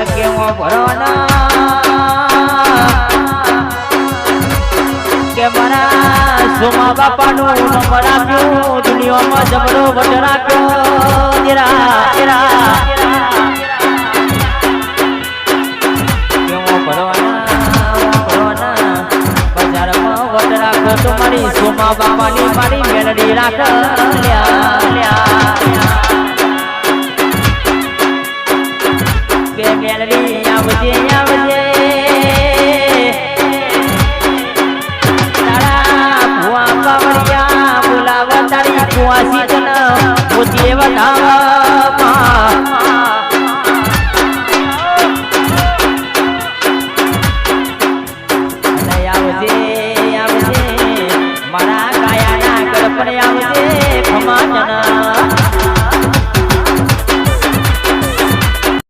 કેવો ભરોના કે મારા સોમા બાપાનું નંબર આપ્યું દુનિયામાં જબરો વટ રાખ્યો કેવો ભરોના બજારમાં વટ રાખ્યો તો મારી સોમા બાપાની મારી મેલડી રાખ બે મેલડી આવજે આવજે તારા ભુવા બાવળિયા બોલાવ તારી કુવાસી તન પોતે વધાવ